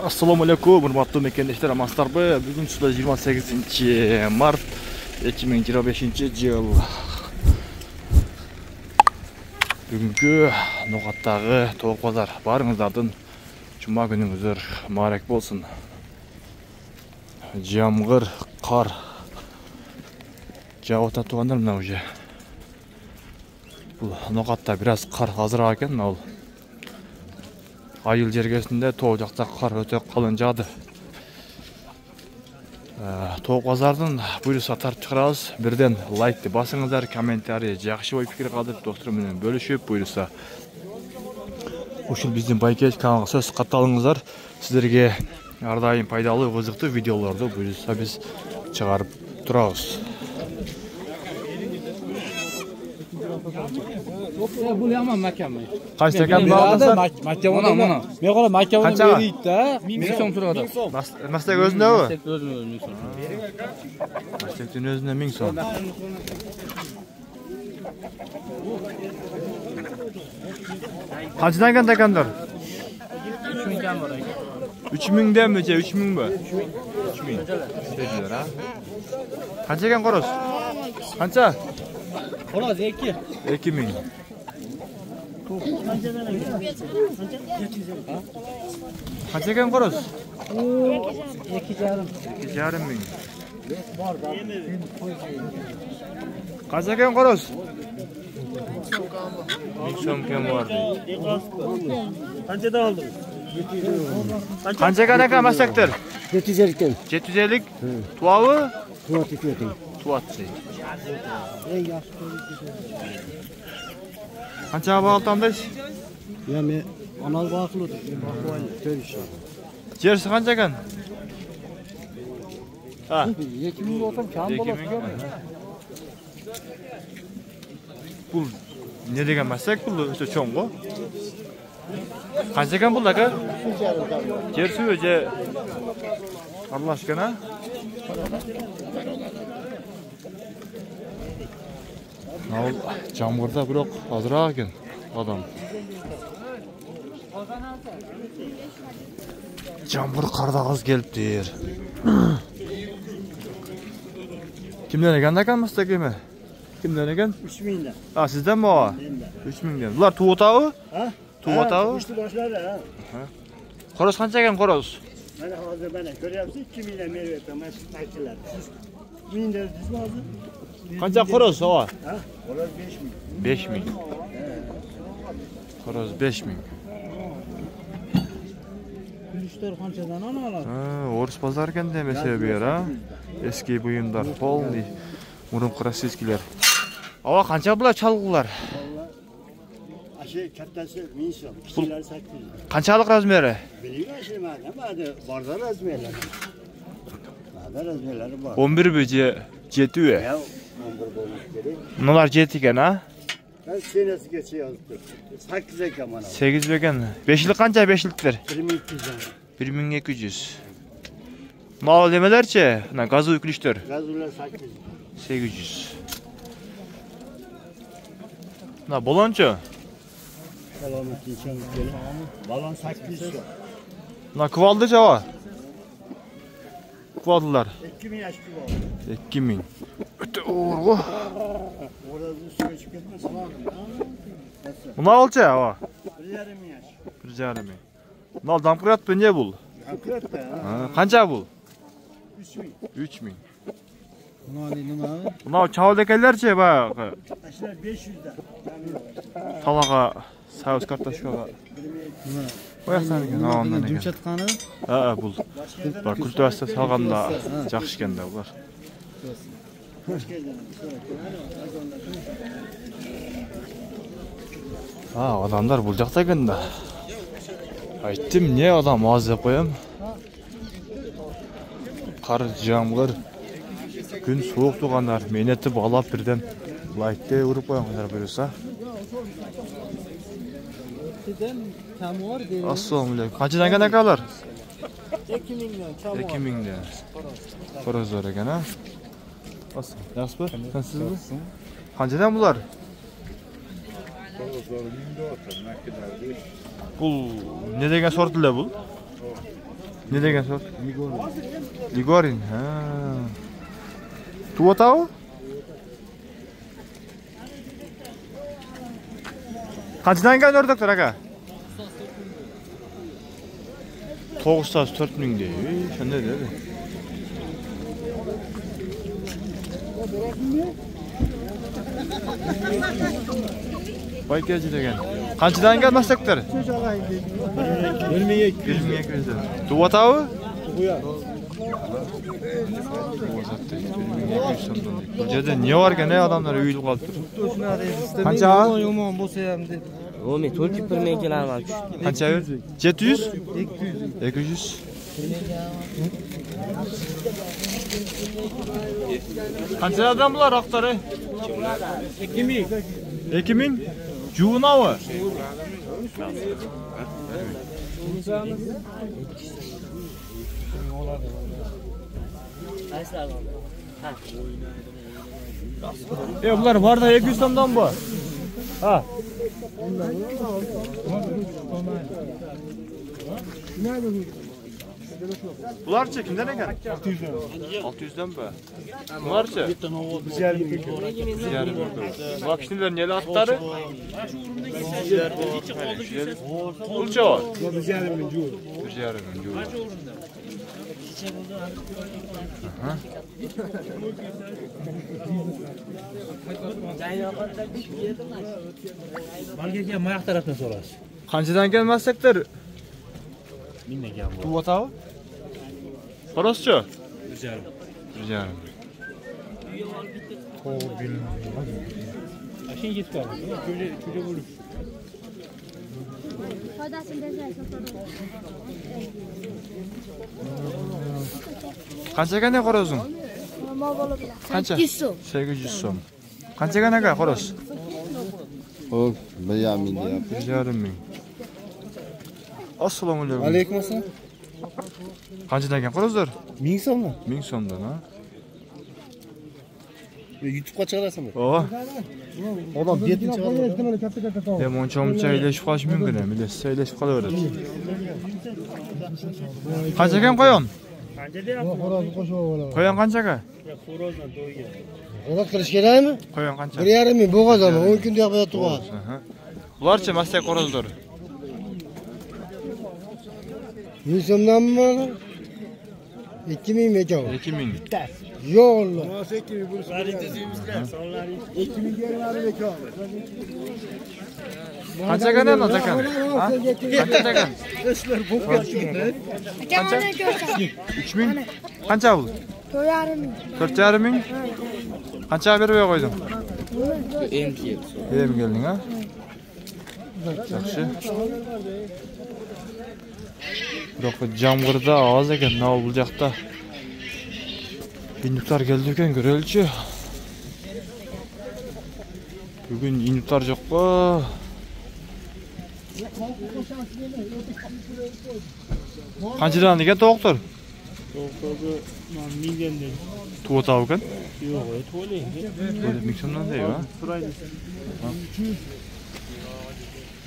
Assalamu alaikum, hurmatly mekendeshler, amansыздарбы? Бүгүн суда 28 март 2025 жыл. Бүгүнкү Ноғаттагы тоок базар барыңыздардын жума күнүңүздөр маарек болсун. Жамгыр, кар жаап ататгандар мына уже. Бул Ноғатта бир аз кар азыраак экен, ал айыл жергесинде тоо жакта кар өтө калың жаады. Тоок базардын буйруса тартып чыгарабыз. Бирден лайкты басыңыздар, комментарий, жакшы ой пикир калтырып достор менен бөлүшүп, буйруса ушул биздин байкеш каналга сөз катталыңыздар. Сиздерге ар дайым пайдалуу, кызыктуу видеолорду буйруса биз чыгарып турабыз. Bu yaman makamı. Kaç tekan bağladın? Makamı. Men qola makamını beriydi da. 1000 so'm turadi. Mastek özünde o? Mastek özünde 1000 so'm. Mastektin özünde 1000 so'm. Kaçdan kan tekanlar? 3000 kan var. 3000'den mi? 3000 mi? 3000. Dediler ha. Kaç tekan koros? Kança? Xolos 2. 2000. Kaç tekan koros? 2,5. 2,5 bin. Kaç tekan koros? 1000 so'm kam var. Kançada aldın? Kança kadar mastektir? 750 kan. 750. Tuavı? Tuvat etiyordu. Tuvatçı. Kança bağıltandayız? Ya men anal bakılıdı. Bakıvalı. Törüş. Jersi kança kan? Ha. 2000 olsam kam bolar. Bu ne degan mastek bu? Öte çoğun go. Kança kan bu laka? Jersi öce Allah aşkına. Ал жамгырда бирок азыраак экен адам. Жамгыр карда кыз келиптир. Kimden ekan akan mastek emi? Kimden ekan? 3000'den. Ha sizden mi o? 3000'den. Bular tuğ otağı? Ha? Tuğ otağı? İşte başladı ha. Koros kança ekan koros? Ben hazır bana görüyorsun 2000'den beri yapıyorum. Ben takçılar. 1000 de düz lazım. Kança koros o? Ha? Olur 5000. 5000. Koros 5000. Gülüşler qanchadan olalar? Ha, orus pazar ekan demese bir yer ha. Eski buyumlar, polный. Murunqi rossiyskiler. Ava kança bular çalgılar? Aşı kattası 1000 so'm. Kiçikler 800. Kançalık razmeri? Biliyor musun madem? Barda razmerler. Barda razmerleri var. 11 bece jeti üye. Ya 11 bolmuş gerek. Bunlar jet ekan ha? Ben senesi geçiyor yazdı. 8 ekan bana. 8 ekan. 5 yıllık kança 5 yıllıktır? 2200 lira. 1200. Mal demelerçe, na gazı yüklüştür. Gazurlar 800. 800. Na bolonço? Balonu geçen gelin. Balon 800 lira. Na kıvaldı cava. Kıvaldılar. 2000 yaş gibi oldu. 2000. Öte uğurgu. Orada suya çıkıp gitmez. Buna alça hava. 1,5 yaş. 1,5. Nal damkırat bu ne bul? Akırat da ha. Kança bul? 3000. 3000. Nima? Buna çavdekellerçe bak. Aşılar 500'den. Talaga, saus kartoşkaga. Koyaksan ekan, ondan ekan. Dumchatqani? Ha, bul. Bak kulturasida salganda жақсы ekan da bular. Hoş geldin. Ha, adamlar bul жақта ekan da. Aytdim, ne adam az dep koyam. Qar, жамгыр, күн суық туғандар, менеті балап бірден лайкте ұрып қойыңыздар бұйырса. Assalamualaikum. Qanchadan kan akalar? 2000'den. 2000'den. Qorozlar ekan ha. Yaxshimi? Sizmi? Qanchadan bular? Бұл не деген сортылы бұл? Ne degan sort? Ligorin. Ha. Tuvatau? Qanchadan kelgan o'rdaklar aka? 904 ming dey. Shunday dedi. Baykachi degan. Qanchadan kelmasdiklar? 22. Tuvatau? Bu yerda ne var ekan, odamlar uyilib qolibdi. Qancha? Yomon bo'lsa ham deb. Omi 4 ming kelarman. Qancha? 700? 200. Qanchadan bular oqtari? 2000. 2000? Junavi. Bular varda 200 so'mdan bu. Ha. Bularcha kimdan ekan? 600dan bu. Bularcha? Bak şimdiler neler atları? Ulça var. 1,5 jur. Balga mayoq tarafdan so'rasiz. Qanchadan kelmasdiklar? 1000 dan kelgan. Tuvatau? Qarascha? 1,5. 1,5. Ashin yetib qoldi. Ko'ja bo'lib. Qanchaga ne qo'rozing? Qancha? 800 so'm. Qanchaga nega qo'roz? Hop, 1,5 ming. 1,5 ming. Assalomu alaykum. Alaykum assalom. Qanchadan ekan qo'rozlar? 1000 so'mdan. 1000 so'mdan, ha? YouTube'ga chiqarasanmi? O. Odam betini chiqaradi. Moncha ilashib qolish mumkin, bilasiz, ilashib qolaveradi. Qancha ekan qo'yon? Qancha deyapsiz? Qo'yon qanchaga? Xo'rozdan to'yga. Ona qilish kerakmi? Qo'yon qancha? 1,5 ming bo'g'azami? 10 kunda yo'q tug'adi. Ularcha mastak qo'rozlar. 1000 so'mdanmi? 2000 ekan. 2000. Yo'q Allah. Qanchaga ne lan ekan? Qancha ekan? Qancha? 3000. Qancha bu? 4,5 ming. Qancha berib qo'yding? Em kelding, ha? Yaxshi. Biroq jamg'irda oz ekan, nima bu yoqda? İnuklar geldi ekan, ko'raylikchi. Bugun inuklar yo'q-ku. Qanchadan ekan to'qtir? To'qtirga 1000 dan dedi. Tuvatau ekan? Yo'q, to'laydi. Böyle miksondan deydi, ha? Suraydi.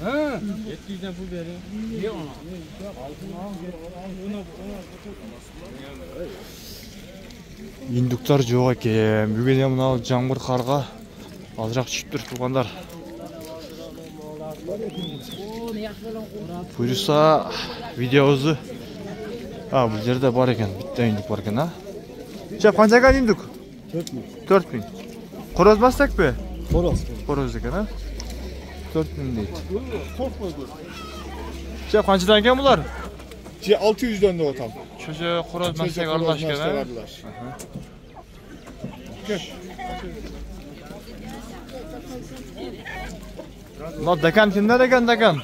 Ha, 700 dan pul bering. Yo'q. İnduklar yo'q ekan. Bugun ham mana jamg'ir qarga ozroq tushib turib turganlar. Buyursa videomizni bu yerda bor ekan, bitta induk bor ekan, ha. Chap qanchaga induk? 4000. 4000. Qo'rozmasdak-ku? Xo'roz. Qo'roz ekan, ha. 4000 deydi. Chap qanchadan ekan bular? 600 dan otam. Çocuğa qo'roz mastak aralashgan, ha. Lan dakan kimdan ekan dakan?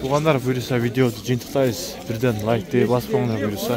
Tuğanlar buyursa video jintiqtayız. Birden like deyip basmanglar buyursa.